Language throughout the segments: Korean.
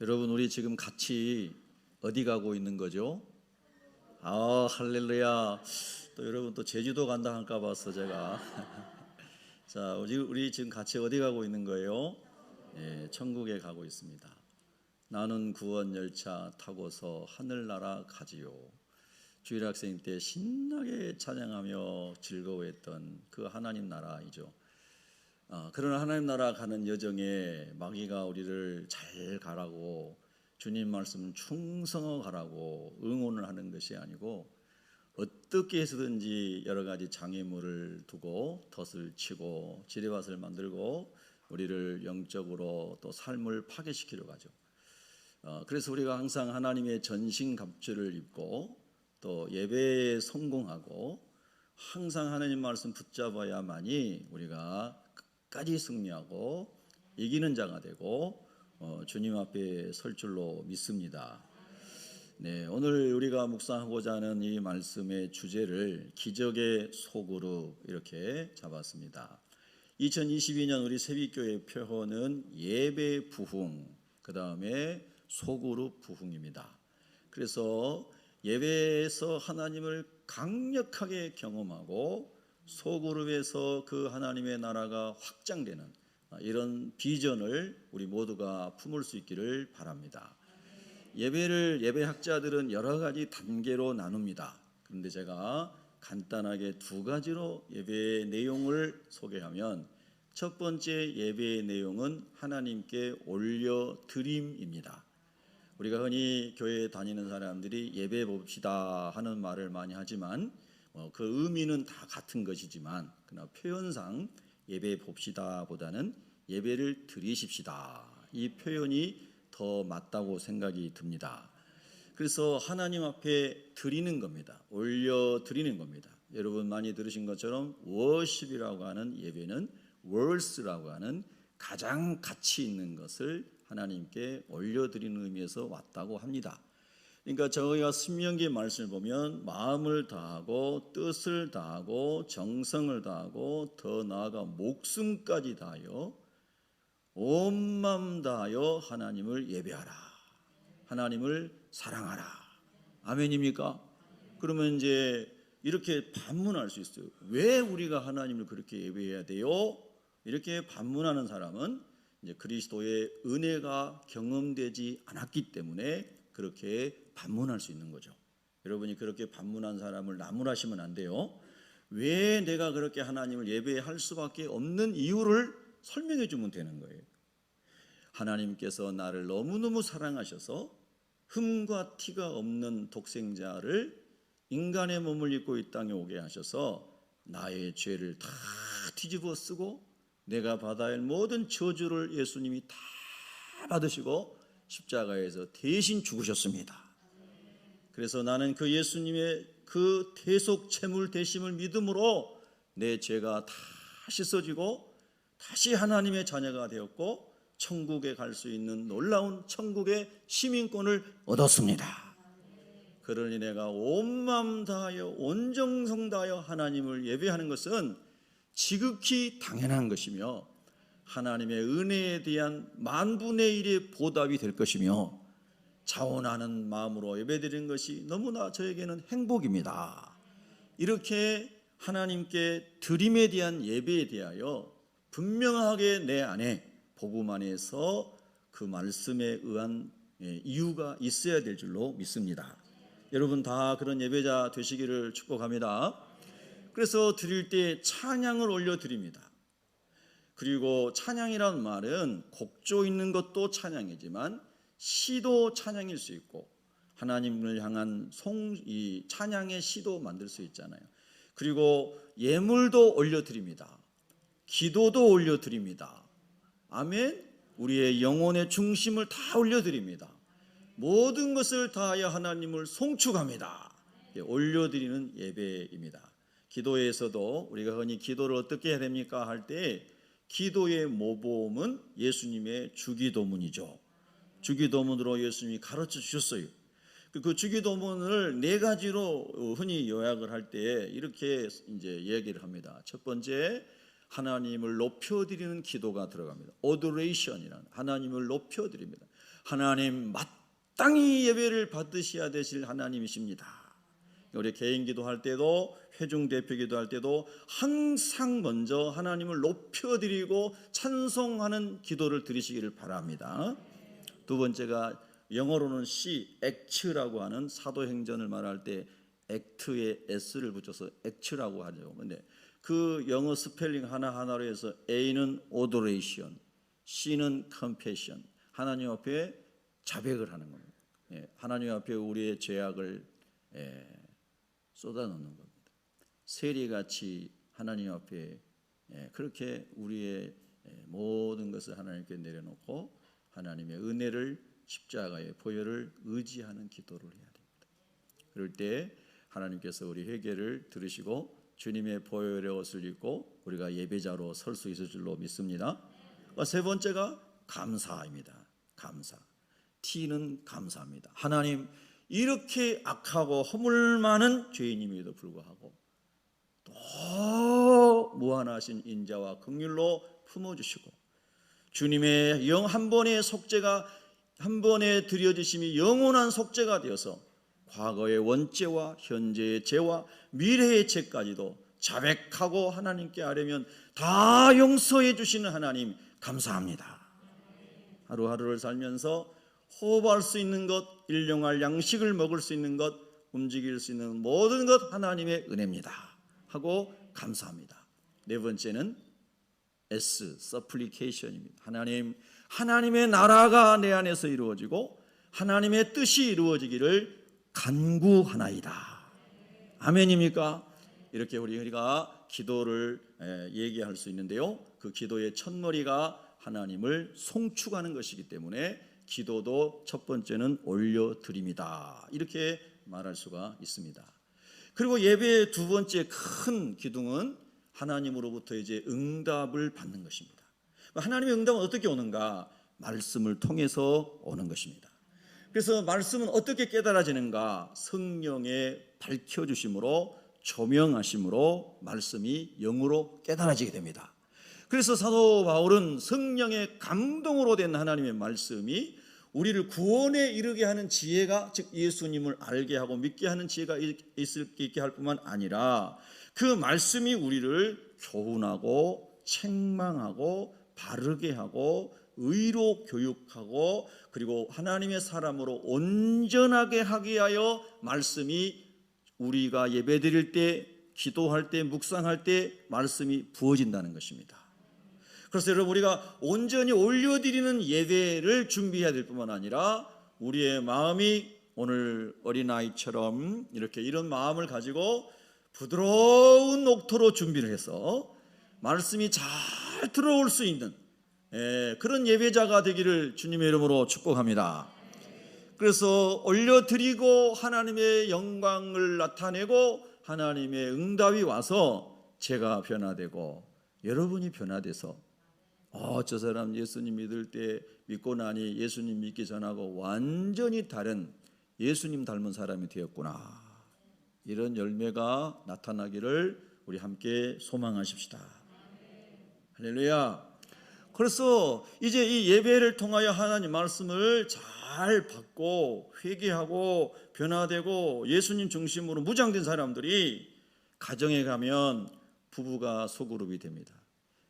여러분, 우리 지금 같이 어디 가고 있는 거죠? 할렐루야. 또 여러분 또 제주도 간다 할까 봐서 제가 자, 우리 지금 같이 어디 가고 있는 거예요? 천국에 가고 있습니다. 나는 구원 열차 타고서 하늘나라 가지요. 주일 학생 때 신나게 찬양하며 즐거워했던 그 하나님 나라이죠. 그런 하나님 나라 가는 여정에 마귀가 우리를 잘 가라고, 주님 말씀 충성하고 가라고 응원을 하는 것이 아니고, 어떻게 해서든지 여러 가지 장애물을 두고 덫을 치고 지뢰밭을 만들고 우리를 영적으로 또 삶을 파괴시키려고 하죠. 그래서 우리가 항상 하나님의 전신갑주를 입고 또 예배에 성공하고 항상 하나님 말씀 붙잡아야만이 우리가 끝까지 승리하고 이기는 자가 되고 주님 앞에 설 줄로 믿습니다. 오늘 우리가 묵상하고자 하는 이 말씀의 주제를 기적의 소그룹 이렇게 잡았습니다. 2022년 우리 새빛교회 표어는 예배 부흥, 그 다음에 소그룹 부흥입니다. 그래서 예배에서 하나님을 강력하게 경험하고 소그룹에서 그 하나님의 나라가 확장되는 이런 비전을 우리 모두가 품을 수 있기를 바랍니다. 예배학자들은 여러 가지 단계로 나눕니다. 그런데 제가 간단하게 두 가지로 예배의 내용을 소개하면, 첫 번째 예배의 내용은 하나님께 올려드림입니다. 우리가 흔히 교회에 다니는 사람들이 예배 봅시다 하는 말을 많이 하지만 그 의미는 다 같은 것이지만, 그러나 표현상 예배 봅시다 보다는 예배를 드리십시다, 이 표현이 더 맞다고 생각이 듭니다. 그래서 하나님 앞에 드리는 겁니다. 올려드리는 겁니다. 여러분 많이 들으신 것처럼 워십이라고 하는 예배는 월스라고 하는 가장 가치 있는 것을 하나님께 올려드리는 의미에서 왔다고 합니다. 그러니까 저희가 신명기 말씀을 보면 마음을 다하고 뜻을 다하고 정성을 다하고 더 나아가 목숨까지 다하여 온 마음 다하여 하나님을 예배하라, 하나님을 사랑하라. 아멘입니까? 그러면 이제 이렇게 반문할 수 있어요. 왜 우리가 하나님을 그렇게 예배해야 돼요? 이렇게 반문하는 사람은 이제 그리스도의 은혜가 경험되지 않았기 때문에 그렇게 반문할 수 있는 거죠. 여러분이 그렇게 반문한 사람을 나무라시면 안 돼요. 왜 내가 그렇게 하나님을 예배할 수밖에 없는 이유를 설명해 주면 되는 거예요. 하나님께서 나를 너무너무 사랑하셔서 흠과 티가 없는 독생자를 인간의 몸을 입고 이 땅에 오게 하셔서 나의 죄를 다 뒤집어 쓰고 내가 받아야 할 모든 저주를 예수님이 다 받으시고 십자가에서 대신 죽으셨습니다. 그래서 나는 그 예수님의 그 대속 채물 되심을 믿음으로 내 죄가 다 씻어지고 다시 하나님의 자녀가 되었고 천국에 갈 수 있는 놀라운 천국의 시민권을 얻었습니다. 그러니 내가 온 마음 다하여 온 정성 다하여 하나님을 예배하는 것은 지극히 당연한 것이며 하나님의 은혜에 대한 만분의 일의 보답이 될 것이며 자원하는 마음으로 예배드리는 것이 너무나 저에게는 행복입니다. 이렇게 하나님께 드림에 대한 예배에 대하여 분명하게 내 안에 복음 안에서 그 말씀에 의한 이유가 있어야 될 줄로 믿습니다. 여러분 다 그런 예배자 되시기를 축복합니다. 그래서 드릴 때 찬양을 올려드립니다. 그리고 찬양이라는 말은 곡조 있는 것도 찬양이지만 시도 찬양일 수 있고 하나님을 향한 이 찬양의 시도 만들 수 있잖아요. 그리고 예물도 올려드립니다. 기도도 올려드립니다. 아멘. 우리의 영혼의 중심을 다 올려드립니다. 모든 것을 다하여 하나님을 송축합니다. 올려드리는 예배입니다. 기도에서도 우리가 흔히 기도를 어떻게 해야 됩니까 할 때 기도의 모범은 예수님의 주기도문이죠. 주기도문으로 예수님이 가르쳐 주셨어요. 그 주기도문을 네 가지로 흔히 요약을 할 때 이렇게 이제 얘기를 합니다. 첫 번째, 하나님을 높여드리는 기도가 들어갑니다. Adoration이라는, 하나님을 높여드립니다. 하나님 마땅히 예배를 받으셔야 되실 하나님이십니다. 우리 개인 기도할 때도 회중 대표 기도할 때도 항상 먼저 하나님을 높여드리고 찬송하는 기도를 드리시기를 바랍니다. 두 번째가 영어로는 act라고 하는 사도행전을 말할 때 act에 s를 붙여서 act라고 하죠. 근데 그 영어 스펠링 하나하나로 해서 A는 adoration, C는 compassion, 하나님 앞에 자백을 하는 겁니다. 하나님 앞에 우리의 죄악을 쏟아놓는 겁니다. 세리같이 하나님 앞에 그렇게 우리의 모든 것을 하나님께 내려놓고 하나님의 은혜를 십자가의 보혈을 의지하는 기도를 해야 됩니다. 그럴 때 하나님께서 우리 회개를 들으시고 주님의 보혈의 옷을 입고 우리가 예배자로 설 수 있을 줄로 믿습니다. 세 번째가 감사입니다. 감사. T는 감사합니다. 하나님, 이렇게 악하고 허물 많은 죄인임에도 불구하고 또 무한하신 인자와 긍휼로 품어주시고 주님의 영 한 번의 속죄가 한 번에 드려지심이 영원한 속죄가 되어서 과거의 원죄와 현재의 죄와 미래의 죄까지도 자백하고 하나님께 아뢰면 다 용서해 주시는 하나님 감사합니다. 하루하루를 살면서 호흡할 수 있는 것, 일용할 양식을 먹을 수 있는 것, 움직일 수 있는 모든 것 하나님의 은혜입니다 하고 감사합니다. 네 번째는 S, supplication입니다. 하나님, 하나님의 나라가 내 안에서 이루어지고 하나님의 뜻이 이루어지기를 간구하나이다. 아멘입니까? 이렇게 우리가 기도를 얘기할 수 있는데요, 그 기도의 첫머리가 하나님을 송축하는 것이기 때문에 기도도 첫 번째는 올려드립니다, 이렇게 말할 수가 있습니다. 그리고 예배의 두 번째 큰 기둥은 하나님으로부터 이제 응답을 받는 것입니다. 하나님의 응답은 어떻게 오는가? 말씀을 통해서 오는 것입니다. 그래서 말씀은 어떻게 깨달아지는가? 성령의 밝혀주심으로, 조명하심으로 말씀이 영으로 깨달아지게 됩니다. 그래서 사도 바울은 성령의 감동으로 된 하나님의 말씀이 우리를 구원에 이르게 하는 지혜가, 즉 예수님을 알게 하고 믿게 하는 지혜가 있게 할 뿐만 아니라 그 말씀이 우리를 교훈하고 책망하고 바르게 하고 의로 교육하고 그리고 하나님의 사람으로 온전하게 하기 위하여 말씀이 우리가 예배드릴 때, 기도할 때, 묵상할 때 말씀이 부어진다는 것입니다. 그래서 여러분, 우리가 온전히 올려드리는 예배를 준비해야 될 뿐만 아니라 우리의 마음이 오늘 어린아이처럼 이렇게 이런 마음을 가지고 부드러운 옥토로 준비를 해서 말씀이 잘 들어올 수 있는 그런 예배자가 되기를 주님의 이름으로 축복합니다. 그래서 올려드리고 하나님의 영광을 나타내고 하나님의 응답이 와서 제가 변화되고 여러분이 변화돼서 저 사람 예수님 믿을 때 믿고 나니 예수님 믿기 전하고 완전히 다른 예수님 닮은 사람이 되었구나, 이런 열매가 나타나기를 우리 함께 소망하십시다. 할렐루야. 그래서 이제 이 예배를 통하여 하나님 말씀을 잘 받고 회개하고 변화되고 예수님 중심으로 무장된 사람들이 가정에 가면 부부가 소그룹이 됩니다.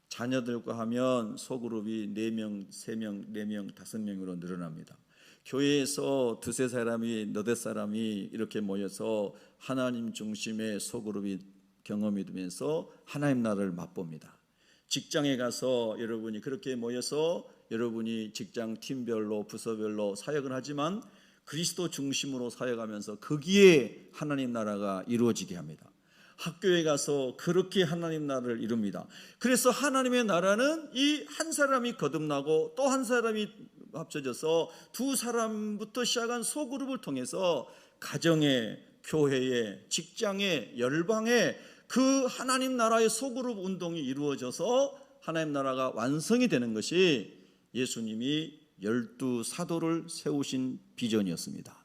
자녀들과 하면 소그룹이 4명, 3명, 4명, 5명으로 늘어납니다. 교회에서 2-3사람이, 4-5사람이 이렇게 모여서 하나님 중심의 소그룹이 경험이 되면서 하나님 나라를 맛봅니다. 직장에 가서 여러분이 그렇게 모여서 여러분이 직장 팀별로 부서별로 사역을 하지만 그리스도 중심으로 사역하면서 거기에 하나님 나라가 이루어지게 합니다. 학교에 가서 그렇게 하나님 나라를 이룹니다. 그래서 하나님의 나라는 이 한 사람이 거듭나고 또 한 사람이 합쳐져서 2사람부터 시작한 소그룹을 통해서 가정에, 교회에, 직장에, 열방에 그 하나님 나라의 소그룹 운동이 이루어져서 하나님 나라가 완성이 되는 것이 예수님이 12 사도를 세우신 비전이었습니다.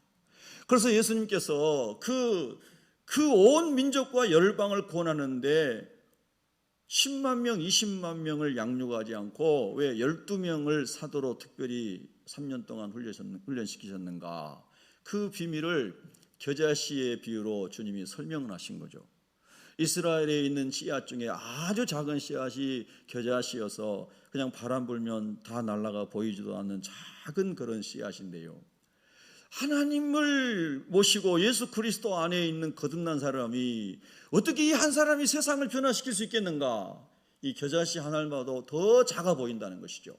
그래서 예수님께서 그 온 민족과 열방을 구원하는데 10만 명, 20만 명을 양육하지 않고 왜 12명을 사도로 특별히 3년 동안 훈련시키셨는가? 그 비밀을 겨자씨의 비유로 주님이 설명을 하신 거죠. 이스라엘에 있는 씨앗 중에 아주 작은 씨앗이 겨자씨여서 그냥 바람 불면 다 날아가 보이지도 않는 작은 그런 씨앗인데요. 하나님을 모시고 예수 그리스도 안에 있는 거듭난 사람이 어떻게 이 한 사람이 세상을 변화시킬 수 있겠는가? 이 겨자씨 하나님보다 더 작아 보인다는 것이죠.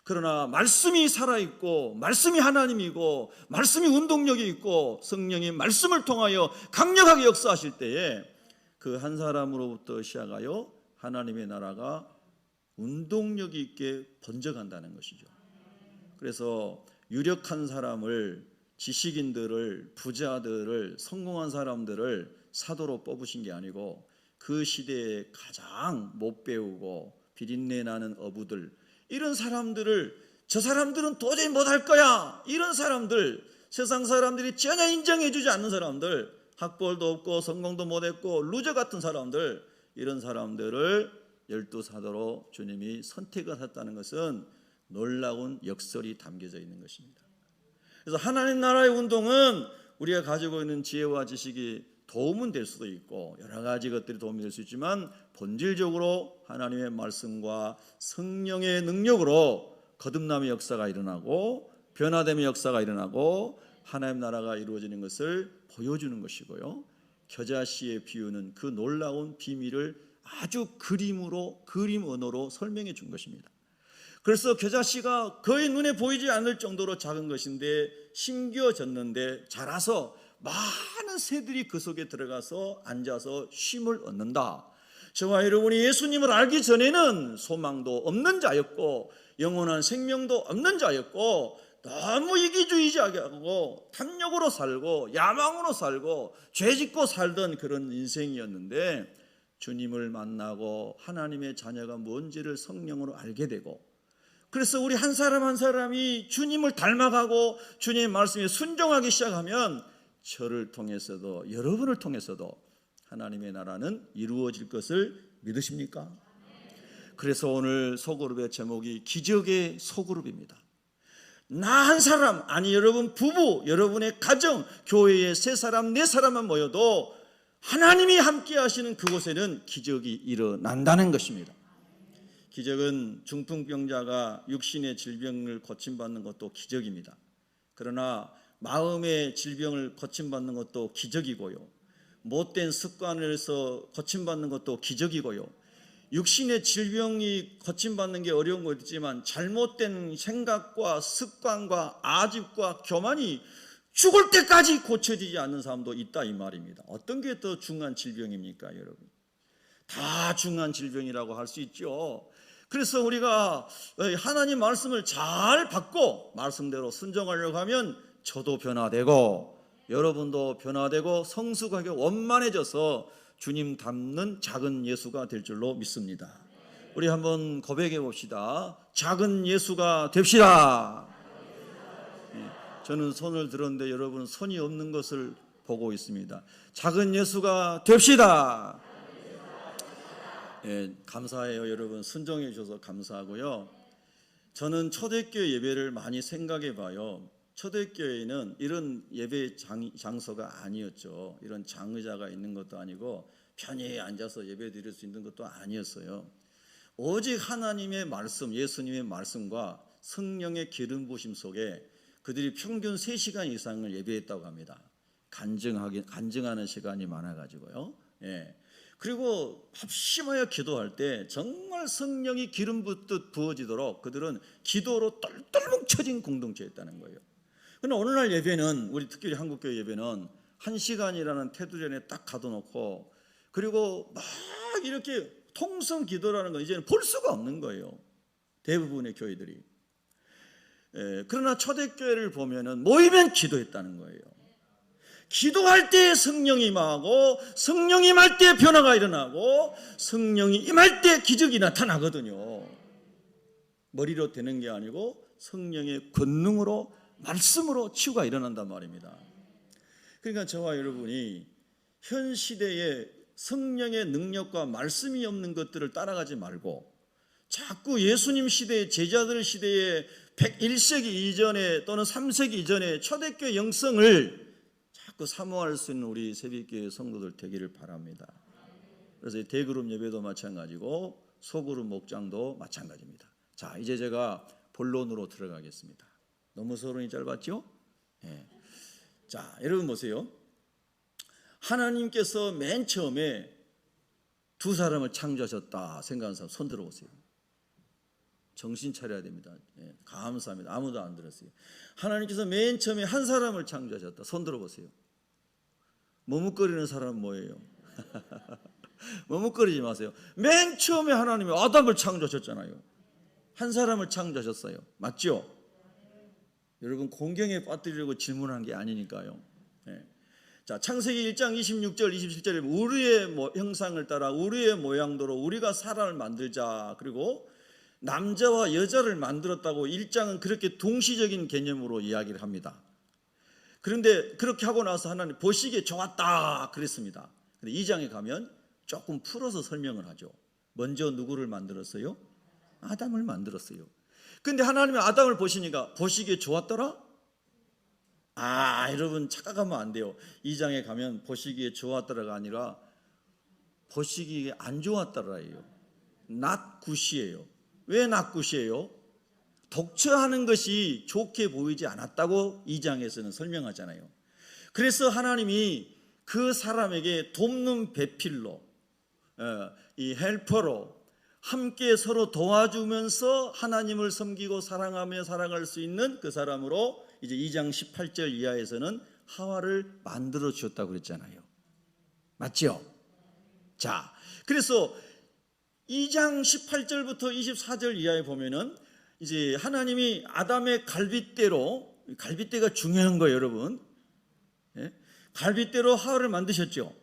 그러나 말씀이 살아있고 말씀이 하나님이고 말씀이 운동력이 있고 성령이 말씀을 통하여 강력하게 역사하실 때에 그 한 사람으로부터 시작하여 하나님의 나라가 운동력 있게 번져간다는 것이죠. 그래서 유력한 사람을, 지식인들을, 부자들을, 성공한 사람들을 사도로 뽑으신 게 아니고 그 시대에 가장 못 배우고 비린내 나는 어부들, 이런 사람들을, 저 사람들은 도저히 못할 거야, 이런 사람들, 세상 사람들이 전혀 인정해 주지 않는 사람들, 학벌도 없고 성공도 못했고 루저 같은 사람들, 이런 사람들을 12사도로 주님이 선택을 했다는 것은 놀라운 역설이 담겨져 있는 것입니다. 그래서 하나님 나라의 운동은 우리가 가지고 있는 지혜와 지식이 도움은 될 수도 있고 여러 가지 것들이 도움이 될 수 있지만 본질적으로 하나님의 말씀과 성령의 능력으로 거듭남의 역사가 일어나고 변화됨의 역사가 일어나고 하나님 나라가 이루어지는 것을 보여주는 것이고요. 겨자씨의 비유는 그 놀라운 비밀을 아주 그림으로, 그림 언어로 설명해 준 것입니다. 그래서 겨자씨가 거의 눈에 보이지 않을 정도로 작은 것인데 심겨졌는데 자라서 많은 새들이 그 속에 들어가서 앉아서 쉼을 얻는다. 저와 여러분이 예수님을 알기 전에는 소망도 없는 자였고 영원한 생명도 없는 자였고 너무 이기주의자하고 탐욕으로 살고 야망으로 살고 죄짓고 살던 그런 인생이었는데 주님을 만나고 하나님의 자녀가 뭔지를 성령으로 알게 되고, 그래서 우리 한 사람 한 사람이 주님을 닮아가고 주님의 말씀에 순종하기 시작하면 저를 통해서도 여러분을 통해서도 하나님의 나라는 이루어질 것을 믿으십니까? 그래서 오늘 소그룹의 제목이 기적의 소그룹입니다. 나 한 사람, 아니 여러분 부부, 여러분의 가정, 교회에 세 사람, 네 사람만 모여도 하나님이 함께 하시는 그곳에는 기적이 일어난다는 것입니다. 기적은 중풍병자가 육신의 질병을 고침받는 것도 기적입니다. 그러나 마음의 질병을 고침받는 것도 기적이고요. 못된 습관에서 고침받는 것도 기적이고요. 육신의 질병이 고침받는 게 어려운 것도 있지만 잘못된 생각과 습관과 아집과 교만이 죽을 때까지 고쳐지지 않는 사람도 있다 이 말입니다. 어떤 게 더 중한 질병입니까, 여러분? 다 중한 질병이라고 할 수 있죠. 그래서 우리가 하나님 말씀을 잘 받고 말씀대로 순종하려고 하면 저도 변화되고 여러분도 변화되고 성숙하게 원만해져서 주님 닮는 작은 예수가 될 줄로 믿습니다. 우리 한번 고백해 봅시다. 작은 예수가 됩시다. 저는 손을 들었는데 여러분 손이 없는 것을 보고 있습니다. 작은 예수가 됩시다. 감사해요. 여러분 순종해 주셔서 감사하고요. 저는 초대교회 예배를 많이 생각해 봐요. 초대교회는 이런 예배 장소가 아니었죠. 이런 장의자가 있는 것도 아니고 편히 앉아서 예배 드릴 수 있는 것도 아니었어요. 오직 하나님의 말씀, 예수님의 말씀과 성령의 기름 부으심 속에 그들이 평균 3시간 이상을 예배했다고 합니다. 간증하는 시간이 많아가지고요. 그리고 합심하여 기도할 때 정말 성령이 기름 붓듯 부어지도록 그들은 기도로 똘똘 뭉쳐진 공동체였다는 거예요. 그런데 오늘날 예배는, 우리 특별히 한국교회 예배는 1시간이라는 테두리에 딱 가둬놓고 그리고 막 이렇게 통성 기도라는 건 이제는 볼 수가 없는 거예요. 대부분의 교회들이. 그러나 초대교회를 보면은 모이면 기도했다는 거예요. 기도할 때 성령이 임하고 성령이 임할 때 변화가 일어나고 성령이 임할 때 기적이 나타나거든요. 머리로 되는 게 아니고 성령의 권능으로 말씀으로 치유가 일어난단 말입니다. 그러니까 저와 여러분이 현 시대에 성령의 능력과 말씀이 없는 것들을 따라가지 말고 자꾸 예수님 시대의 제자들 시대의 101세기 이전에 또는 3세기 이전에 초대교회 영성을 자꾸 사모할 수 있는 우리 새벽교회 성도들 되기를 바랍니다. 그래서 대그룹 예배도 마찬가지고 소그룹 목장도 마찬가지입니다. 자, 이제 제가 본론으로 들어가겠습니다. 너무 서론이 짧았죠? 네. 자, 여러분 보세요. 하나님께서 맨 처음에 두 사람을 창조하셨다 생각하는 사람 손 들어보세요. 정신 차려야 됩니다. 예, 감사합니다. 아무도 안 들었어요. 하나님께서 맨 처음에 한 사람을 창조하셨다. 손 들어보세요. 머뭇거리는 사람은 뭐예요? 머뭇거리지 마세요. 맨 처음에 하나님이 아담을 창조하셨잖아요. 한 사람을 창조하셨어요. 맞죠? 여러분 공경에 빠뜨리려고 질문한 게 아니니까요. 예. 자, 창세기 1장 26절 27절에 우리의 형상을 따라 우리의 모양대로 우리가 사람을 만들자. 그리고 남자와 여자를 만들었다고 1장은 그렇게 동시적인 개념으로 이야기를 합니다. 그런데 그렇게 하고 나서 하나님 보시기에 좋았다 그랬습니다. 근데 2장에 가면 조금 풀어서 설명을 하죠. 먼저 누구를 만들었어요? 아담을 만들었어요. 근데 하나님이 아담을 보시니까 보시기에 좋았더라? 여러분 착각하면 안 돼요. 2장에 가면 보시기에 좋았더라가 아니라 보시기에 안 좋았더라예요. not good이에요. 왜 not good이에요? 독처하는 것이 좋게 보이지 않았다고 2장에서는 설명하잖아요. 그래서 하나님이 그 사람에게 돕는 배필로, 이 헬퍼로 함께 서로 도와주면서 하나님을 섬기고 사랑하며 살아갈 수 있는 그 사람으로 이제 2장 18절 이하에서는 하와를 만들어 주셨다고 그랬잖아요. 맞죠? 자, 그래서 2장 18절부터 24절 이하에 보면은 이제 하나님이 아담의 갈빗대가 중요한 거예요, 여러분. 예? 갈빗대로 하와를 만드셨죠.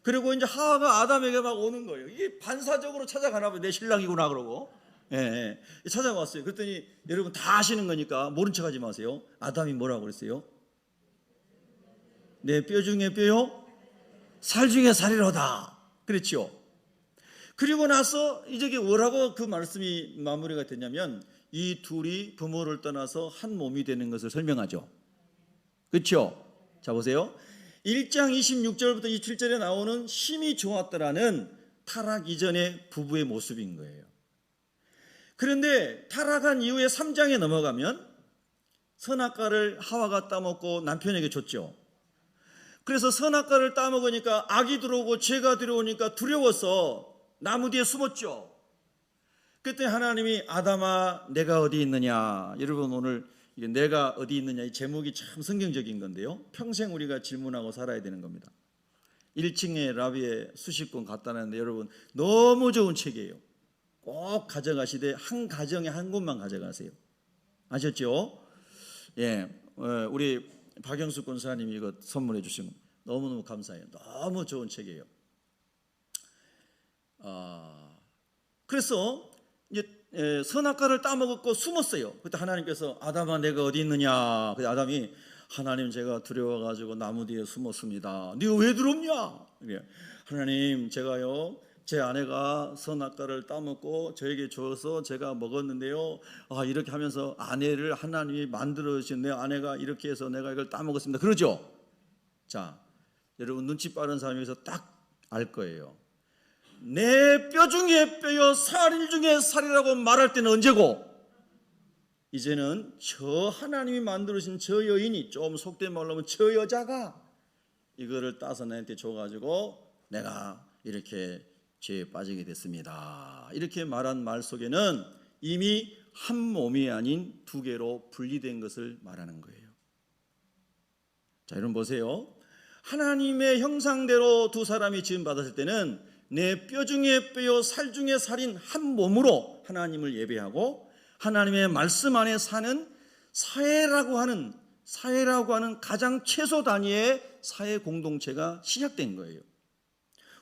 그리고 이제 하와가 아담에게 막 오는 거예요. 이게 반사적으로 찾아가나 봐요. 내 신랑이구나 그러고. 찾아왔어요. 그랬더니 여러분 다 아시는 거니까 모른 척 하지 마세요. 아담이 뭐라고 그랬어요? 내 뼈 중에 뼈요, 살 중에 살이로다. 그랬죠. 그리고 나서 이제 뭐라고 그 말씀이 마무리가 됐냐면 이 둘이 부모를 떠나서 한 몸이 되는 것을 설명하죠. 그렇죠? 자 보세요. 1장 26절부터 27절에 나오는 심히 좋았더라는 타락 이전의 부부의 모습인 거예요. 그런데 타락한 이후에 3장에 넘어가면 선악과를 하와가 따먹고 남편에게 줬죠. 그래서 선악과를 따먹으니까 악이 들어오고 죄가 들어오니까 두려워서 나무 뒤에 숨었죠. 그때 하나님이 아담아 내가 어디 있느냐. 여러분 오늘 내가 어디 있느냐 이 제목이 참 성경적인 건데요. 평생 우리가 질문하고 살아야 되는 겁니다. 1층에 라비에 수십 권 갖다 놨는데 여러분 너무 좋은 책이에요. 꼭 가져가시되 한 가정에 한 권만 가져가세요. 아셨죠? 예, 우리 박영수 권사님이 이거 선물해 주신 거 너무너무 감사해요. 너무 좋은 책이에요. 그래서 이제 선악과를 따먹었고 숨었어요. 그때 하나님께서 아담아 내가 어디 있느냐. 그때 아담이 하나님 제가 두려워가지고 나무 뒤에 숨었습니다. 네가 왜 들어오냐? 하나님 제가요 제 아내가 선악과를 따먹고 저에게 줘서 제가 먹었는데요. 이렇게 하면서 아내를 하나님이 만들어 주신 내 아내가 이렇게 해서 내가 이걸 따먹었습니다. 그러죠? 자, 여러분 눈치 빠른 사람에서 딱 알 거예요. 내 뼈 중에 뼈요 살 중에 살이라고 말할 때는 언제고? 이제는 저 하나님이 만들어주신 저 여인이 좀 속된 말로 하면 저 여자가 이거를 따서 나한테 줘가지고 내가 이렇게 죄에 빠지게 됐습니다. 이렇게 말한 말 속에는 이미 한 몸이 아닌 두 개로 분리된 것을 말하는 거예요. 자, 여러분 보세요. 하나님의 형상대로 두 사람이 지음 받았을 때는 내 뼈 중에 뼈요 살 중에 살인 한 몸으로 하나님을 예배하고 하나님의 말씀 안에 사는 사회라고 하는 가장 최소 단위의 사회 공동체가 시작된 거예요.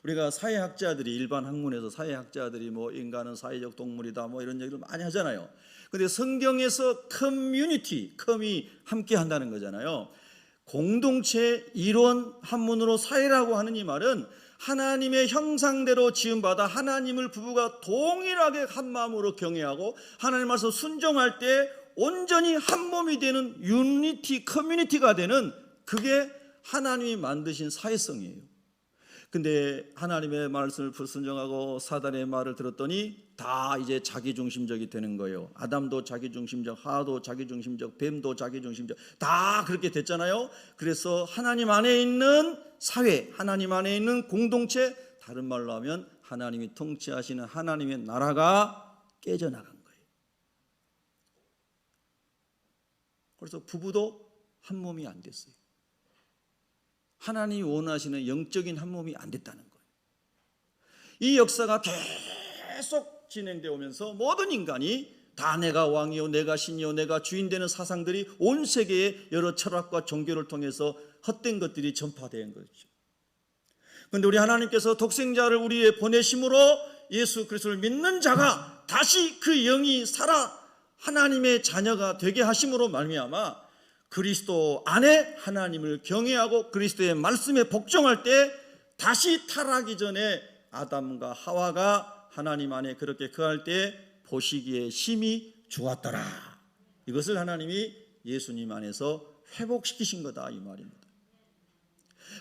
우리가 사회학자들이 일반 학문에서 사회학자들이 인간은 사회적 동물이다 이런 얘기를 많이 하잖아요. 그런데 성경에서 커뮤니티, 컴이 함께 한다는 거잖아요. 공동체 이론 한문으로 사회라고 하는 이 말은 하나님의 형상대로 지음받아 하나님을 부부가 동일하게 한 마음으로 경외하고 하나님 말씀 순종할 때 온전히 한 몸이 되는 유니티 커뮤니티가 되는, 그게 하나님이 만드신 사회성이에요. 근데 하나님의 말씀을 불순종하고 사단의 말을 들었더니 다 이제 자기중심적이 되는 거예요. 아담도 자기중심적, 하와도 자기중심적, 뱀도 자기중심적, 다 그렇게 됐잖아요. 그래서 하나님 안에 있는 사회, 하나님 안에 있는 공동체, 다른 말로 하면 하나님이 통치하시는 하나님의 나라가 깨져나간 거예요. 그래서 부부도 한 몸이 안 됐어요. 하나님이 원하시는 영적인 한 몸이 안 됐다는 거예요. 이 역사가 계속 진행되어 오면서 모든 인간이 다 내가 왕이요, 내가 신이요, 내가 주인 되는 사상들이 온 세계의 여러 철학과 종교를 통해서 헛된 것들이 전파된 거죠. 그런데 우리 하나님께서 독생자를 우리에 보내심으로 예수 그리스도를 믿는 자가 다시 그 영이 살아 하나님의 자녀가 되게 하심으로 말미암아 그리스도 안에 하나님을 경외하고 그리스도의 말씀에 복종할 때 다시 타락하기 전에 아담과 하와가 하나님 안에 그렇게 거할 때 보시기에 심히 좋았더라. 이것을 하나님이 예수님 안에서 회복시키신 거다, 이 말입니다.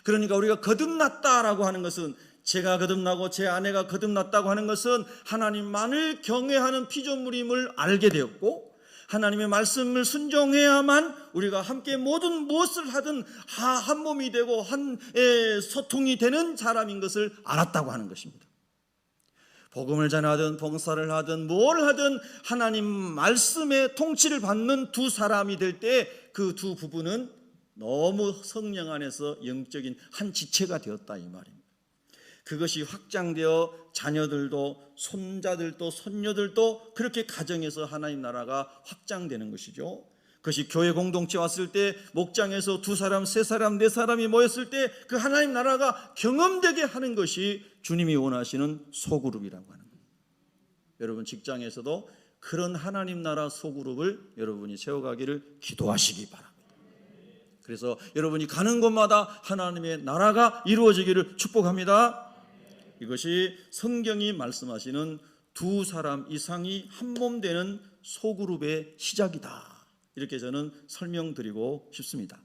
그러니까 우리가 거듭났다라고 하는 것은, 제가 거듭나고 제 아내가 거듭났다고 하는 것은 하나님만을 경외하는 피조물임을 알게 되었고, 하나님의 말씀을 순종해야만 우리가 함께 모든 무엇을 하든 한 몸이 되고 한 소통이 되는 사람인 것을 알았다고 하는 것입니다. 복음을 전하든 봉사를 하든 뭘 하든 하나님 말씀의 통치를 받는 두 사람이 될 때 그 두 부부는 너무 성령 안에서 영적인 한 지체가 되었다, 이 말입니다. 그것이 확장되어 자녀들도 손자들도 손녀들도 그렇게 가정에서 하나님 나라가 확장되는 것이죠. 그것이 교회 공동체 왔을 때 목장에서 두 사람, 세 사람, 네 사람이 모였을 때 그 하나님 나라가 경험되게 하는 것이 주님이 원하시는 소그룹이라고 하는 거예요. 여러분 직장에서도 그런 하나님 나라 소그룹을 여러분이 세워가기를 기도하시기 바랍니다. 그래서 여러분이 가는 곳마다 하나님의 나라가 이루어지기를 축복합니다. 이것이 성경이 말씀하시는 두 사람 이상이 한 몸 되는 소그룹의 시작이다, 이렇게 저는 설명드리고 싶습니다.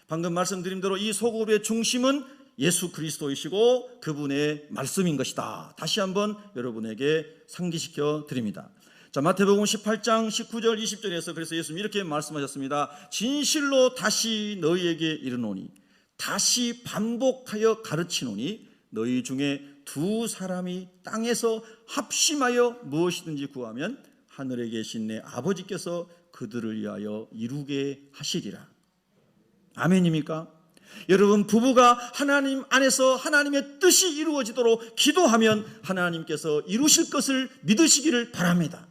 방금 말씀드린 대로 이 소그룹의 중심은 예수 그리스도이시고 그분의 말씀인 것이다. 다시 한번 여러분에게 상기시켜 드립니다. 자, 마태복음 18장 19절 20절에서 그래서 예수님이 이렇게 말씀하셨습니다. 진실로 다시 너희에게 이르노니, 다시 반복하여 가르치노니, 너희 중에 두 사람이 땅에서 합심하여 무엇이든지 구하면 하늘에 계신 내 아버지께서 그들을 위하여 이루게 하시리라. 아멘입니까? 여러분, 부부가 하나님 안에서 하나님의 뜻이 이루어지도록 기도하면 하나님께서 이루실 것을 믿으시기를 바랍니다.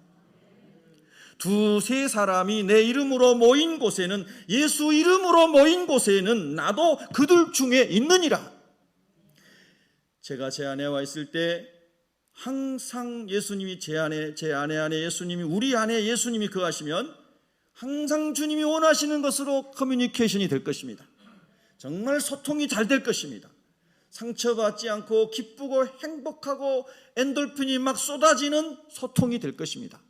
두세 사람이 내 이름으로 모인 곳에는, 예수 이름으로 모인 곳에는 나도 그들 중에 있느니라. 제가 제 아내와 있을 때 항상 예수님이 제 아내 안에 예수님이, 우리 안에 예수님이 거하시면 항상 주님이 원하시는 것으로 커뮤니케이션이 될 것입니다. 정말 소통이 잘 될 것입니다. 상처받지 않고 기쁘고 행복하고 엔돌핀이 막 쏟아지는 소통이 될 것입니다.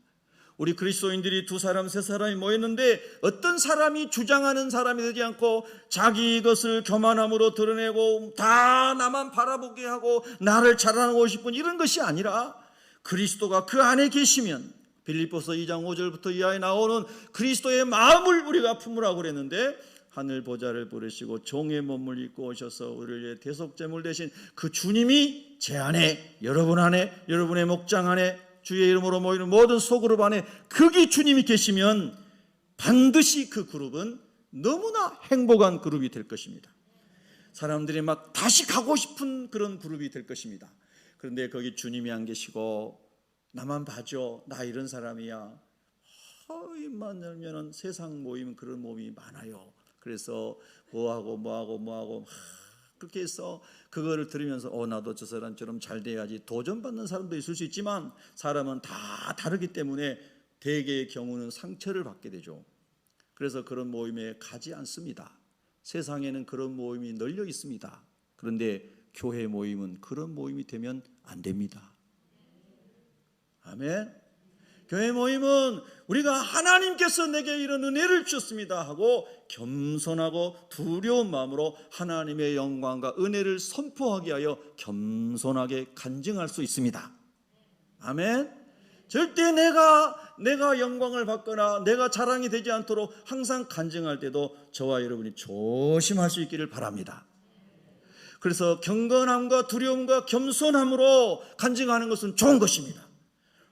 우리 그리스도인들이 두 사람, 세 사람이 모였는데 어떤 사람이 주장하는 사람이 되지 않고 자기 것을 교만함으로 드러내고 다 나만 바라보게 하고 나를 자랑하고 싶은 이런 것이 아니라, 그리스도가 그 안에 계시면, 빌립보서 2장 5절부터 이하에 나오는 그리스도의 마음을 우리가 품으라고 그랬는데, 하늘 보좌를 부르시고 종의 몸을 입고 오셔서 우리를 위해 대속제물 되신 그 주님이 제 안에, 여러분 안에, 여러분의 목장 안에, 주의 이름으로 모이는 모든 소그룹 안에 거기 주님이 계시면 반드시 그 그룹은 너무나 행복한 그룹이 될 것입니다. 사람들이 막 다시 가고 싶은 그런 그룹이 될 것입니다. 그런데 거기 주님이 안 계시고 나만 봐줘, 나 이런 사람이야, 입만 열면은 세상 모임, 그런 모임이 많아요. 그래서 뭐하고 그렇게 해서 그거를 들으면서 나도 저 사람처럼 잘 돼야지, 도전받는 사람도 있을 수 있지만 사람은 다 다르기 때문에 대개의 경우는 상처를 받게 되죠. 그래서 그런 모임에 가지 않습니다. 세상에는 그런 모임이 널려 있습니다. 그런데 교회 모임은 그런 모임이 되면 안 됩니다. 아멘. 교회 모임은 우리가 하나님께서 내게 이런 은혜를 주셨습니다 하고 겸손하고 두려운 마음으로 하나님의 영광과 은혜를 선포하게 하여 겸손하게 간증할 수 있습니다. 아멘. 절대 내가 영광을 받거나 내가 자랑이 되지 않도록 항상 간증할 때도 저와 여러분이 조심할 수 있기를 바랍니다. 그래서 경건함과 두려움과 겸손함으로 간증하는 것은 좋은 것입니다.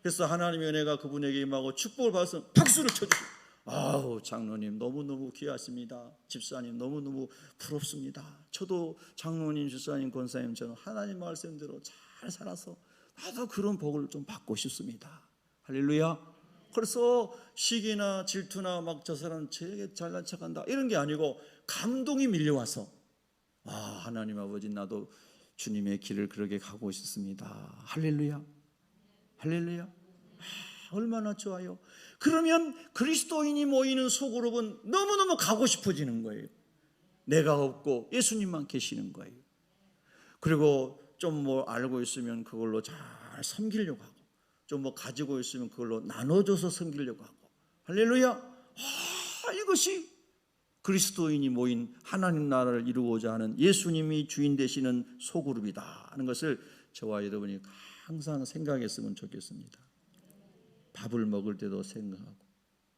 그래서 하나님의 은혜가 그분에게 임하고 축복을 받아서 박수를 쳐주시고, 아우 장로님 너무너무 귀하십니다. 집사님 너무너무 부럽습니다. 저도 장로님, 집사님, 권사님처럼 하나님 말씀대로 잘 살아서 나도 그런 복을 좀 받고 싶습니다. 할렐루야. 그래서 시기나 질투나 막 저 사람 되게 잘난 척한다 이런 게 아니고 감동이 밀려와서, 아 하나님 아버지 나도 주님의 길을 그렇게 가고 싶습니다. 할렐루야. 할렐루야. 얼마나 좋아요. 그러면 그리스도인이 모이는 소그룹은 너무너무 가고 싶어지는 거예요. 내가 없고 예수님만 계시는 거예요. 그리고 좀 뭐 알고 있으면 그걸로 잘 섬기려고 하고, 좀 뭐 가지고 있으면 그걸로 나눠줘서 섬기려고 하고. 할렐루야. 이것이 그리스도인이 모인 하나님 나라를 이루고자 하는 예수님이 주인 되시는 소그룹이다 하는 것을 저와 여러분이 항상 생각했으면 좋겠습니다. 밥을 먹을 때도 생각하고,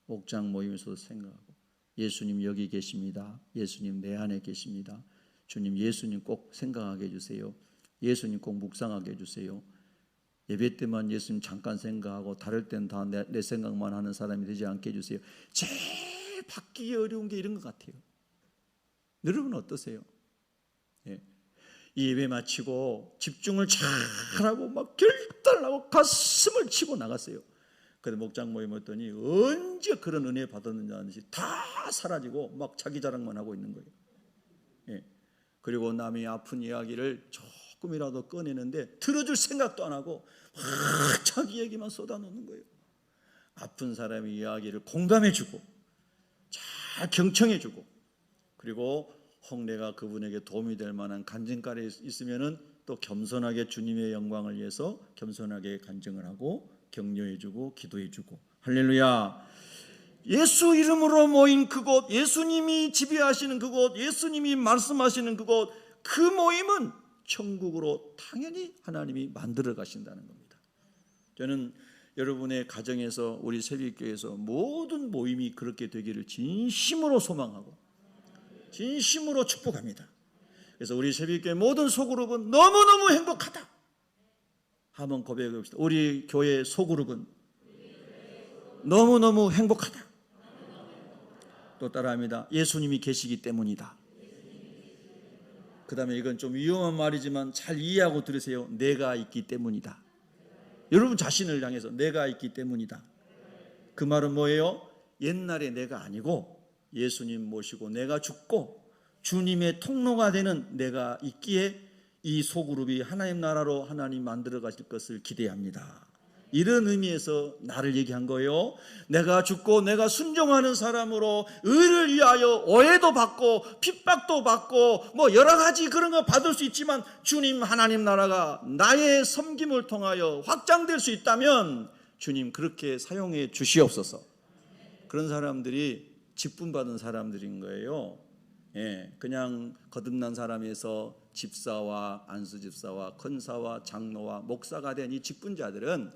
목장 모임에서도 생각하고, 예수님 여기 계십니다. 예수님 내 안에 계십니다. 주님 예수님 꼭 생각하게 해주세요. 예수님 꼭 묵상하게 해주세요. 예배 때만 예수님 잠깐 생각하고 다를 땐 다 내 생각만 하는 사람이 되지 않게 해주세요. 제일 받기 어려운 게 이런 것 같아요. 여러분 어떠세요? 예. 이 예배 마치고 집중을 잘하고 막 결단하고 가슴을 치고 나갔어요. 그런데 목장 모임 왔더니 언제 그런 은혜 받았는지 하는 듯이 다 사라지고 막 자기 자랑만 하고 있는 거예요. 예. 그리고 남이 아픈 이야기를 조금이라도 꺼내는데 들어줄 생각도 안 하고 막 자기 얘기만 쏟아놓는 거예요. 아픈 사람의 이야기를 공감해주고 잘 경청해주고, 그리고 혹 내가 그분에게 도움이 될 만한 간증거리 있으면은 또 겸손하게 주님의 영광을 위해서 겸손하게 간증을 하고 격려해주고 기도해주고. 할렐루야. 예수 이름으로 모인 그곳, 예수님이 지배하시는 그곳, 예수님이 말씀하시는 그곳, 그 모임은 천국으로 당연히 하나님이 만들어 가신다는 겁니다. 저는 여러분의 가정에서, 우리 새벽교회에서 모든 모임이 그렇게 되기를 진심으로 소망하고 진심으로 축복합니다. 그래서 우리 새벽교회 모든 소그룹은 너무너무 행복하다. 한번 고백해 봅시다. 우리 교회 소그룹은 너무너무 행복하다. 또 따라합니다. 예수님이 계시기 때문이다. 그 다음에 이건 좀 위험한 말이지만 잘 이해하고 들으세요. 내가 있기 때문이다. 여러분 자신을 향해서 내가 있기 때문이다. 그 말은 뭐예요? 옛날에 내가 아니고 예수님 모시고 내가 죽고 주님의 통로가 되는 내가 있기에 이 소그룹이 하나님 나라로 하나님 만들어 가실 것을 기대합니다. 이런 의미에서 나를 얘기한 거예요. 내가 죽고 내가 순종하는 사람으로 의를 위하여 오해도 받고 핍박도 받고 뭐 여러 가지 그런 거 받을 수 있지만 주님 하나님 나라가 나의 섬김을 통하여 확장될 수 있다면 주님 그렇게 사용해 주시옵소서. 그런 사람들이 직분받은 사람들인 거예요. 예, 그냥 거듭난 사람에서 집사와 안수집사와 권사와 장로와 목사가 된 이 직분자들은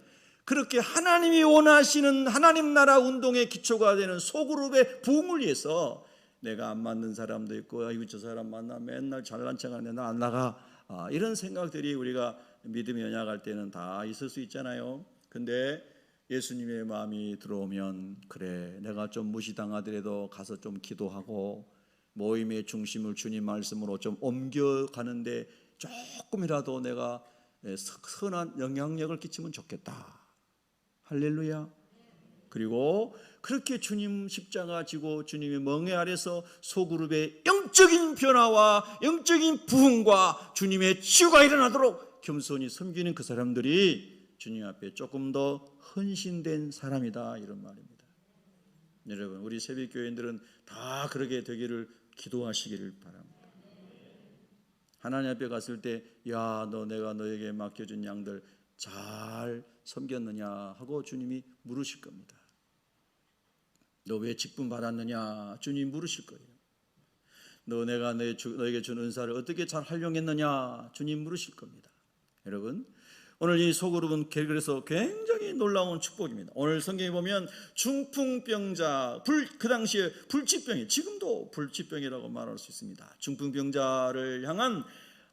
그렇게 하나님이 원하시는 하나님 나라 운동의 기초가 되는 소그룹의 부흥을 위해서 내가 안 맞는 사람도 있고, 아이고 저 사람 만나 맨날 잘난 척하는데 나 안 나가, 이런 생각들이 우리가 믿음이 연약할 때는 다 있을 수 있잖아요. 근데 예수님의 마음이 들어오면, 그래 내가 좀 무시당하더라도 가서 좀 기도하고 모임의 중심을 주님 말씀으로 좀 옮겨가는데 조금이라도 내가 선한 영향력을 끼치면 좋겠다. 할렐루야. 그리고 그렇게 주님 십자가 지고 주님의 멍에 아래서 소그룹의 영적인 변화와 영적인 부흥과 주님의 치유가 일어나도록 겸손히 섬기는 그 사람들이 주님 앞에 조금 더 헌신된 사람이다, 이런 말입니다. 여러분 우리 새벽교회인들은 다 그렇게 되기를 기도하시기를 바랍니다. 하나님 앞에 갔을 때 야, 내가 너에게 맡겨준 양들 잘 섬겼느냐 하고 주님이 물으실 겁니다. 너 왜 직분 받았느냐 주님이 물으실 거예요. 내가 너에게 준 은사를 어떻게 잘 활용했느냐 주님 물으실 겁니다. 여러분, 오늘 이 소그룹은 그래서 굉장히 놀라운 축복입니다. 오늘 성경에 보면 중풍병자, 그 당시에 불치병이, 지금도 불치병이라고 말할 수 있습니다. 중풍병자를 향한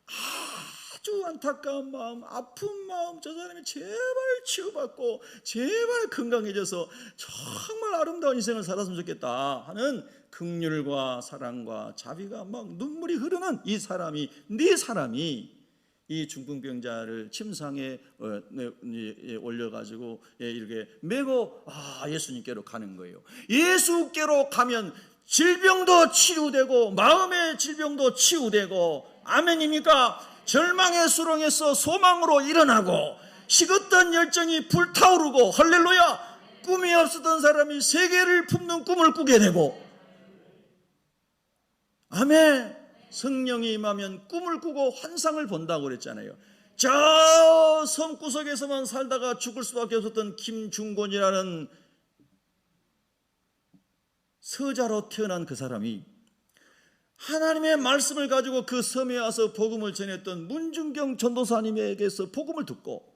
아주 안타까운 마음, 아픈 마음, 저 사람이 제발 치유받고 제발 건강해져서 정말 아름다운 인생을 살았으면 좋겠다 하는 긍휼과 사랑과 자비가 막 눈물이 흐르는 이 사람이, 네 사람이 이 중풍병자를 침상에 올려가지고 이렇게 메고 예수님께로 가는 거예요. 예수께로 가면 질병도 치유되고 마음의 질병도 치유되고, 아멘입니까? 절망의 수렁에서 소망으로 일어나고 식었던 열정이 불타오르고, 할렐루야, 꿈이 없었던 사람이 세계를 품는 꿈을 꾸게 되고, 아멘. 성령이 임하면 꿈을 꾸고 환상을 본다고 그랬잖아요. 저 섬구석에서만 살다가 죽을 수밖에 없었던 김중곤이라는 서자로 태어난 그 사람이 하나님의 말씀을 가지고 그 섬에 와서 복음을 전했던 문중경 전도사님에게서 복음을 듣고,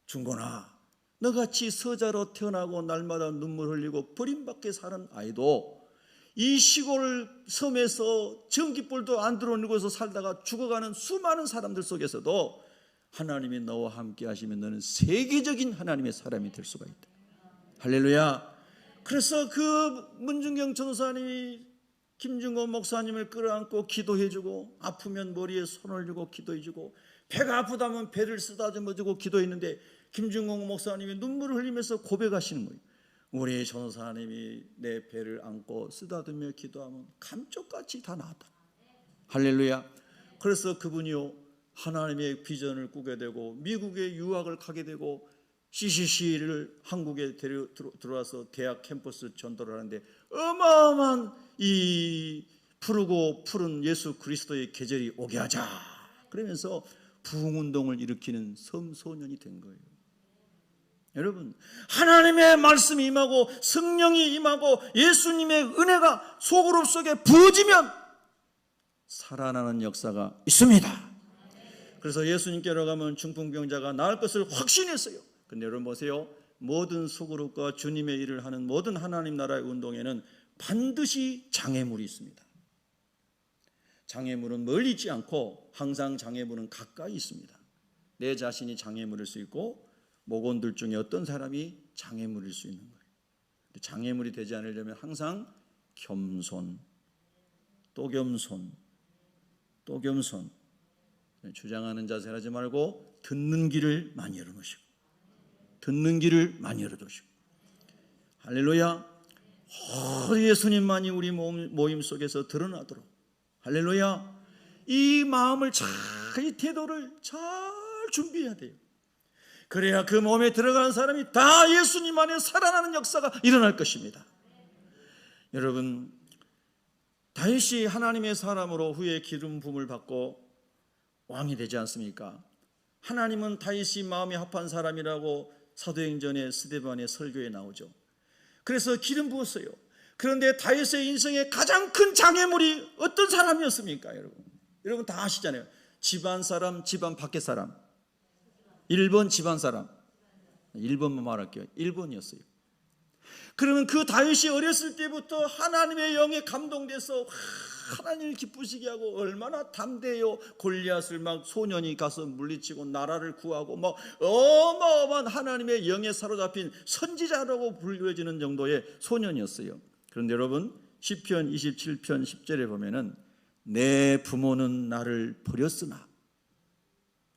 중곤아, 너같이 서자로 태어나고 날마다 눈물 흘리고 버림받게 사는 아이도 이 시골 섬에서 전깃불도 안 들어오는 곳에서 살다가 죽어가는 수많은 사람들 속에서도 하나님이 너와 함께 하시면 너는 세계적인 하나님의 사람이 될 수가 있다. 할렐루야. 그래서 그 문중경 전도사님이 김중곤 목사님을 끌어안고 기도해주고, 아프면 머리에 손을 쥐고 기도해주고, 배가 아프다면 배를 쓰다듬어주고 기도했는데, 김중곤 목사님이 눈물을 흘리면서 고백하시는 거예요. 우리 전도사님이 내 배를 안고 쓰다듬며 기도하면 감쪽같이 다 나았다. 할렐루야. 그래서 그분이요, 하나님의 비전을 꾸게 되고 미국에 유학을 가게 되고 CCC를 한국에 들어와서 대학 캠퍼스 전도를 하는데 어마어마한 이 푸르고 푸른 예수 그리스도의 계절이 오게 하자 그러면서 부흥운동을 일으키는 섬소년이 된 거예요. 여러분, 하나님의 말씀이 임하고 성령이 임하고 예수님의 은혜가 소그룹 속에 부어지면 살아나는 역사가 있습니다. 그래서 예수님께로 가면 중풍병자가 나을 것을 확신했어요. 근데 여러분 보세요. 모든 소그룹과 주님의 일을 하는 모든 하나님 나라의 운동에는 반드시 장애물이 있습니다. 장애물은 멀리 있지 않고 항상 장애물은 가까이 있습니다. 내 자신이 장애물일 수 있고 목원들 중에 어떤 사람이 장애물일 수 있는 거예요. 장애물이 되지 않으려면 항상 겸손, 또 겸손, 또 겸손, 주장하는 자세 하지 말고 듣는 길을 많이 열어놓으시고, 듣는 길을 많이 열어두시고, 할렐루야. 예수님만이 우리 모임 속에서 드러나도록, 할렐루야, 이 마음을 잘, 이 태도를 잘 준비해야 돼요. 그래야 그 몸에 들어가는 사람이 다 예수님 안에 살아나는 역사가 일어날 것입니다. 여러분, 다윗이 하나님의 사람으로 후에 기름 부음을 받고 왕이 되지 않습니까? 하나님은 다윗이 마음이 합한 사람이라고 사도행전의 스데반의 설교에 나오죠. 그래서 기름 부었어요. 그런데 다윗의 인생의 가장 큰 장애물이 어떤 사람이었습니까? 여러분 다 아시잖아요. 집안 사람, 집안 밖의 사람. 1번 집안 사람. 1번만 말할게요. 1번이었어요. 그러면 그 다윗이 어렸을 때부터 하나님의 영에 감동돼서 하나님을 기쁘시게 하고 얼마나 담대해요. 골리앗을 막 소년이 가서 물리치고 나라를 구하고 막 어마어마한 하나님의 영에 사로잡힌 선지자라고 불려지는 정도의 소년이었어요. 그런데 여러분, 시편 27편 10절에 보면은 내 부모는 나를 버렸으나,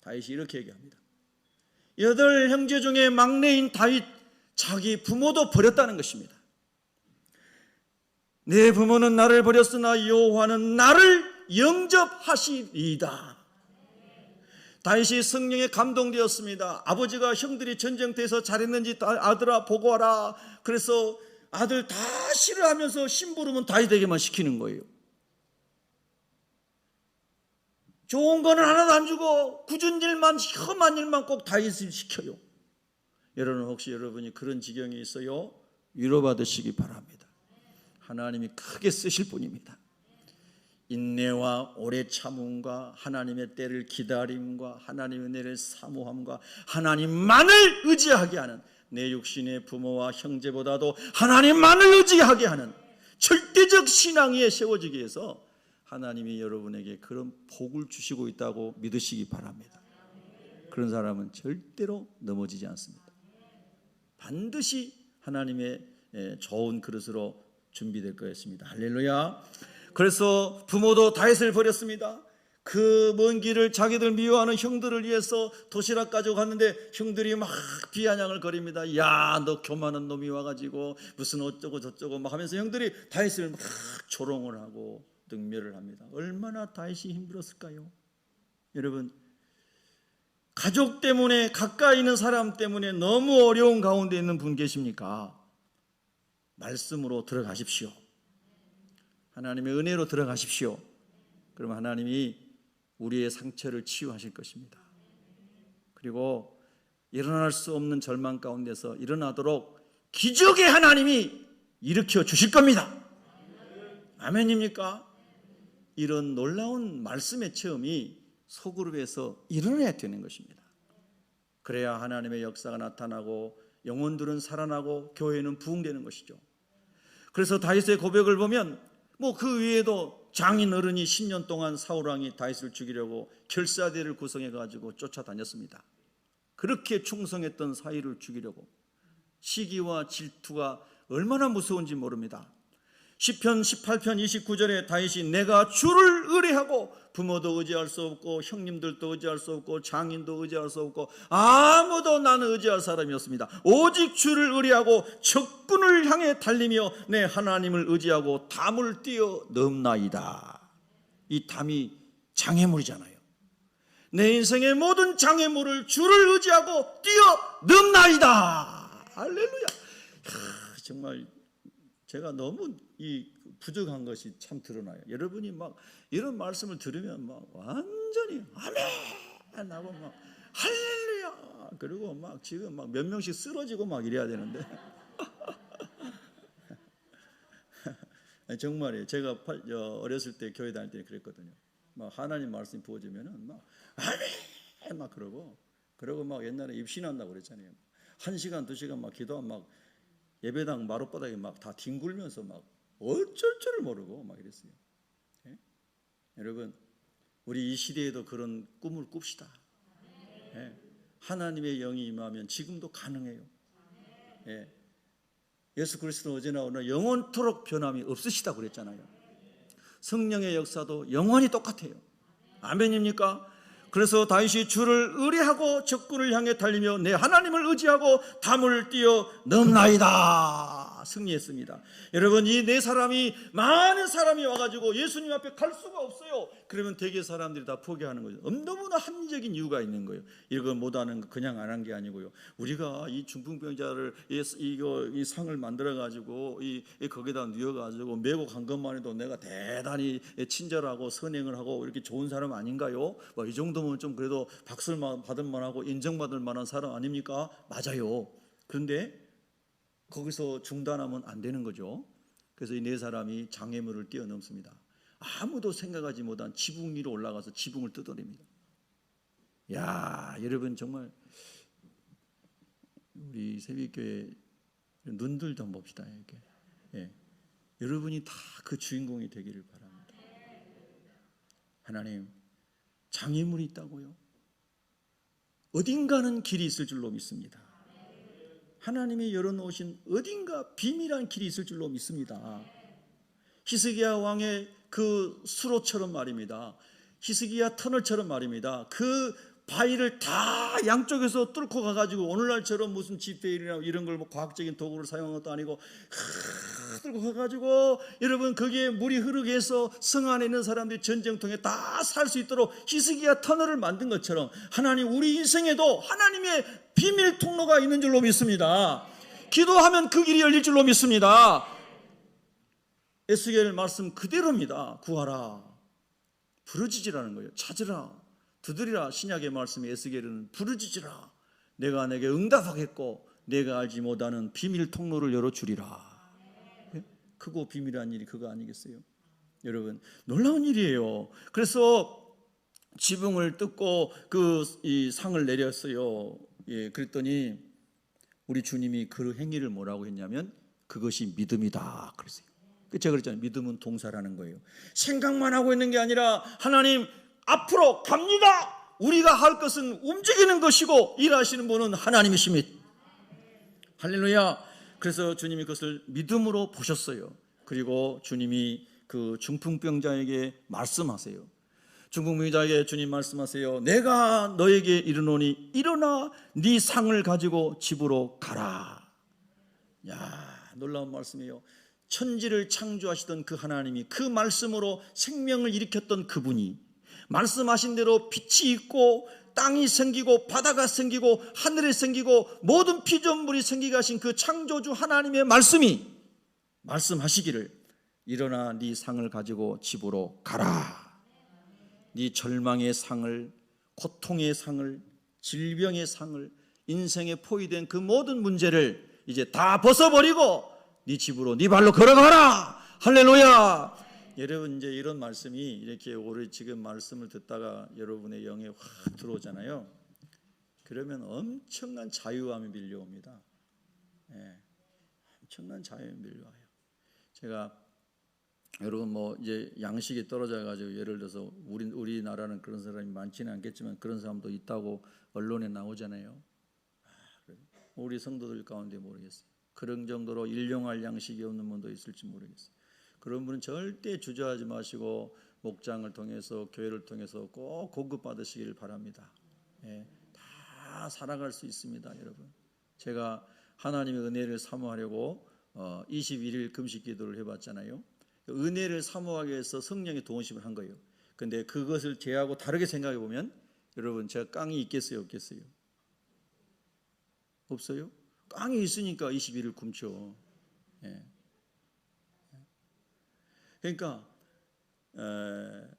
다윗이 이렇게 얘기합니다. 8 형제 중에 막내인 다윗, 자기 부모도 버렸다는 것입니다. 내 부모는 나를 버렸으나 여호와는 나를 영접하시리이다. 다윗이 성령에 감동되었습니다. 아버지가 형들이 전쟁터에서 잘했는지 아들아 보고 와라. 그래서 아들 다 싫어하면서 심부름은 다윗에게만 시키는 거예요. 좋은 거는 하나도 안 주고 굳은 일만, 험한 일만 꼭 다윗을 시켜요. 여러분 혹시 여러분이 그런 지경에 있어요? 위로받으시기 바랍니다. 하나님이 크게 쓰실 분입니다. 인내와 오래 참음과 하나님의 때를 기다림과 하나님의 은혜를 사모함과 하나님만을 의지하게 하는, 내 육신의 부모와 형제보다도 하나님만을 의지하게 하는 절대적 신앙 위에 세워지기 위해서 하나님이 여러분에게 그런 복을 주시고 있다고 믿으시기 바랍니다. 그런 사람은 절대로 넘어지지 않습니다. 반드시 하나님의 좋은 그릇으로 준비될 것입니다. 할렐루야. 그래서 부모도 다윗을 버렸습니다. 그 먼 길을 자기들 미워하는 형들을 위해서 도시락 가지고 갔는데 형들이 막 비아냥을 거립니다. 야, 너 교만한 놈이 와가지고 무슨 어쩌고 저쩌고 막 하면서 형들이 다윗을 막 조롱을 하고 능멸을 합니다. 얼마나 다윗이 힘들었을까요? 여러분, 가족 때문에, 가까이 있는 사람 때문에 너무 어려운 가운데 있는 분 계십니까? 말씀으로 들어가십시오. 하나님의 은혜로 들어가십시오. 그러면 하나님이 우리의 상처를 치유하실 것입니다. 그리고 일어날 수 없는 절망 가운데서 일어나도록 기적의 하나님이 일으켜 주실 겁니다. 아멘입니까? 이런 놀라운 말씀의 체험이 소그룹에서 일어나야 되는 것입니다. 그래야 하나님의 역사가 나타나고 영혼들은 살아나고 교회는 부흥되는 것이죠. 그래서 다윗의 고백을 보면 그 위에도 장인 어른이 10년 동안 사울왕이 다윗을 죽이려고 결사대를 구성해 가지고 쫓아다녔습니다. 그렇게 충성했던 사위를 죽이려고. 시기와 질투가 얼마나 무서운지 모릅니다. 시편 18편 29절에 다윗이 내가 주를 의뢰하고 부모도 의지할 수 없고 형님들도 의지할 수 없고 장인도 의지할 수 없고 아무도 나는 의지할 사람이 없습니다. 오직 주를 의뢰하고 적군을 향해 달리며 내 하나님을 의지하고 담을 뛰어 넘나이다. 이 담이 장애물이잖아요. 내 인생의 모든 장애물을 주를 의지하고 뛰어 넘나이다. 할렐루야. 정말 제가 너무 이 부족한 것이 참 드러나요. 여러분이 막 이런 말씀을 들으면 막 완전히 아멘 하고 막 할렐루야, 그리고 막 지금 막 몇 명씩 쓰러지고 막 이래야 되는데 정말이에요. 제가 어렸을 때 교회 다닐 때 그랬거든요. 막 하나님 말씀 부어주면은 막 아멘 막 그러고 막 옛날에 입신한다고 그랬잖아요. 1시간 2시간 막 기도하면 막 예배당 마룻바닥에 막 다 뒹굴면서 막 어쩔 줄을 모르고 막 이랬어요. 예? 여러분, 우리 이 시대에도 그런 꿈을 꿉시다. 예? 하나님의 영이 임하면 지금도 가능해요. 예? 예수 그리스도는 어제나 오늘 영원토록 변함이 없으시다고 그랬잖아요. 성령의 역사도 영원히 똑같아요. 아멘입니까? 그래서 다윗이 주를 의뢰하고 적군을 향해 달리며 내 하나님을 의지하고 담을 뛰어 넘나이다. 승리했습니다. 여러분, 이 네 사람이, 많은 사람이 와가지고 예수님 앞에 갈 수가 없어요. 그러면 대개 사람들이 다 포기하는 거죠. 너무나 합리적인 이유가 있는 거예요. 이걸 못하는 거 그냥 안 한 게 아니고요. 우리가 이 중풍병자를 이 상을 만들어가지고 거기다 뉘어가지고 메고 간 것만 해도 내가 대단히 친절하고 선행을 하고 이렇게 좋은 사람 아닌가요? 이 정도면 좀 그래도 박수를 받을 만하고 인정받을 만한 사람 아닙니까? 맞아요. 그런데 거기서 중단하면 안 되는 거죠. 그래서 이 네 사람이 장애물을 뛰어넘습니다. 아무도 생각하지 못한 지붕 위로 올라가서 지붕을 뜯어냅니다. 야, 여러분 정말 우리 새벽교회 눈들 좀 봅시다. 이렇게. 예. 여러분이 다 그 주인공이 되기를 바랍니다. 하나님, 장애물이 있다고요? 어딘가는 길이 있을 줄로 믿습니다. 하나님이 열어놓으신 어딘가 비밀한 길이 있을 줄로 믿습니다. 히스기야 왕의 그 수로처럼 말입니다. 히스기야 터널처럼 말입니다. 그 바위를 다 양쪽에서 뚫고 가가지고 오늘날처럼 무슨 지페일이나 이런 걸 과학적인 도구를 사용한 것도 아니고 뚫고 가가지고 여러분 거기에 물이 흐르게 해서 성 안에 있는 사람들이 전쟁통에 다 살 수 있도록 히스기야 터널을 만든 것처럼 하나님, 우리 인생에도 하나님의 비밀 통로가 있는 줄로 믿습니다. 기도하면 그 길이 열릴 줄로 믿습니다. 에스겔 말씀 그대로입니다. 구하라, 부르짖으라는 거예요. 찾으라, 두드리라. 신약의 말씀에 에스겔은 부르짖으라. 내가 내게 응답하겠고 내가 알지 못하는 비밀 통로를 열어주리라. 크고 비밀한 일이 그거 아니겠어요? 여러분, 놀라운 일이에요. 그래서 지붕을 뜯고 이 상을 내렸어요. 그랬더니 우리 주님이 그 행위를 뭐라고 했냐면 그것이 믿음이다 그랬어요. 제가 그랬잖아요. 믿음은 동사라는 거예요. 생각만 하고 있는 게 아니라 하나님 앞으로 갑니다. 우리가 할 것은 움직이는 것이고 일하시는 분은 하나님이십니다. 할렐루야. 그래서 주님이 그것을 믿음으로 보셨어요. 그리고 주님이 그 중풍병자에게 말씀하세요. 중풍병자에게 주님 말씀하세요. 내가 너에게 이르노니 일어나 네 상을 가지고 집으로 가라. 야, 놀라운 말씀이에요. 천지를 창조하시던 그 하나님이 그 말씀으로 생명을 일으켰던 그분이 말씀하신 대로 빛이 있고 땅이 생기고 바다가 생기고 하늘이 생기고 모든 피조물이 생기게 하신 그 창조주 하나님의 말씀이 말씀하시기를 일어나 네 상을 가지고 집으로 가라. 네 절망의 상을, 고통의 상을, 질병의 상을, 인생에 포위된 그 모든 문제를 이제 다 벗어버리고 네 집으로 네 발로 걸어가라. 할렐루야. 여러분, 이제 이런 말씀이 이렇게 오늘 지금 말씀을 듣다가 여러분의 영에 확 들어오잖아요. 그러면 엄청난 자유함이 밀려옵니다. 엄청난 자유함이 밀려와요. 제가 여러분 이제 양식이 떨어져 가지고 예를 들어서 우리나라는 그런 사람이 많지는 않겠지만 그런 사람도 있다고 언론에 나오잖아요. 우리 성도들 가운데 모르겠어요. 그런 정도로 일용할 양식이 없는 분도 있을지 모르겠어요. 그런 분은 절대 주저하지 마시고 목장을 통해서 교회를 통해서 꼭 공급받으시기를 바랍니다. 다 살아갈 수 있습니다, 여러분. 제가 하나님의 은혜를 사모하려고 21일 금식 기도를 해봤잖아요. 은혜를 사모하기 위해서 성령의 도우심을 한 거예요. 근데 그것을 제하고 다르게 생각해 보면 여러분, 제가 깡이 있겠어요, 없겠어요? 없어요? 깡이 있으니까 21일 굶죠. 그러니까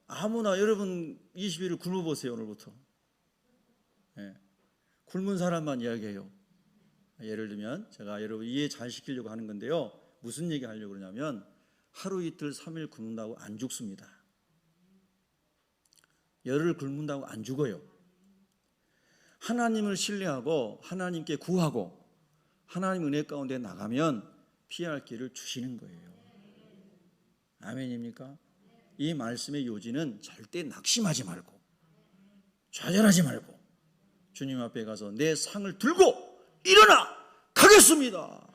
아무나 여러분 21일 굶어보세요. 오늘부터. 굶은 사람만 이야기해요. 예를 들면 제가 여러분 이해 잘 시키려고 하는 건데요. 무슨 얘기 하려고 그러냐면 하루 이틀 3일 굶는다고 안 죽습니다. 열흘 굶는다고 안 죽어요. 하나님을 신뢰하고 하나님께 구하고 하나님 은혜 가운데 나가면 피할 길을 주시는 거예요. 아멘입니까? 이 말씀의 요지는 절대 낙심하지 말고 좌절하지 말고 주님 앞에 가서 내 상을 들고 일어나 가겠습니다.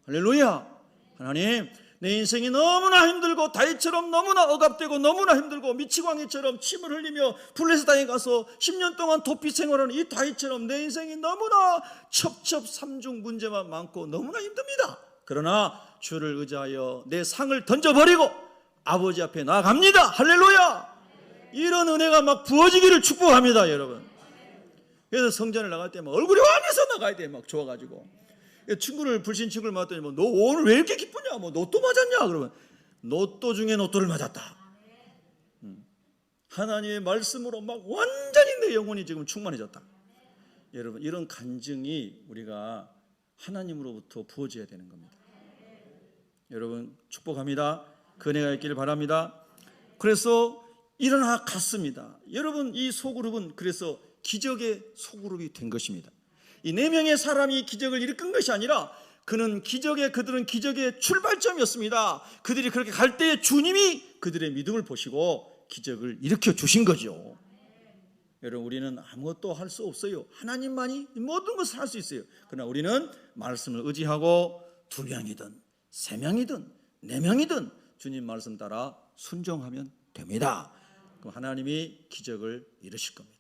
할렐루야. 하나님, 내 인생이 너무나 힘들고 다윗처럼 너무나 억압되고 너무나 힘들고 미치광이처럼 침을 흘리며 블레셋 땅에 가서 10년 동안 도피 생활하는 이 다윗처럼 내 인생이 너무나 첩첩삼중 문제만 많고 너무나 힘듭니다. 그러나 주를 의지하여 내 상을 던져버리고 아버지 앞에 나아갑니다. 할렐루야. 이런 은혜가 막 부어지기를 축복합니다, 여러분. 그래서 성전을 나갈 때 막 얼굴이 환해서 나가야 돼. 막 좋아가지고 친구를 불신 친구를 만났더니 너 오늘 왜 이렇게 기쁘냐? 로또 맞았냐? 그러면 로또 중에 로또를 맞았다. 하나님의 말씀으로 막 완전히 내 영혼이 지금 충만해졌다. 여러분, 이런 간증이 우리가 하나님으로부터 부어져야 되는 겁니다. 여러분, 축복합니다. 그 은혜가 있기를 바랍니다. 그래서 일어나 갔습니다. 여러분, 이 소그룹은 그래서 기적의 소그룹이 된 것입니다. 이 4명의 사람이 기적을 일으킨 것이 아니라 그들은 기적의 출발점이었습니다. 그들이 그렇게 갈 때에 주님이 그들의 믿음을 보시고 기적을 일으켜 주신 거죠. 여러분, 우리는 아무것도 할 수 없어요. 하나님만이 모든 것을 할 수 있어요. 그러나 우리는 말씀을 의지하고 2명이든 3명이든 4명이든 주님 말씀 따라 순종하면 됩니다. 그럼 하나님이 기적을 이루실 겁니다.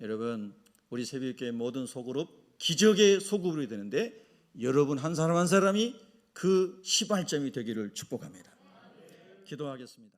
여러분, 우리 새벽교회 모든 소그룹 기적의 소그룹이 되는데 여러분 한 사람 한 사람이 그 시발점이 되기를 축복합니다. 기도하겠습니다.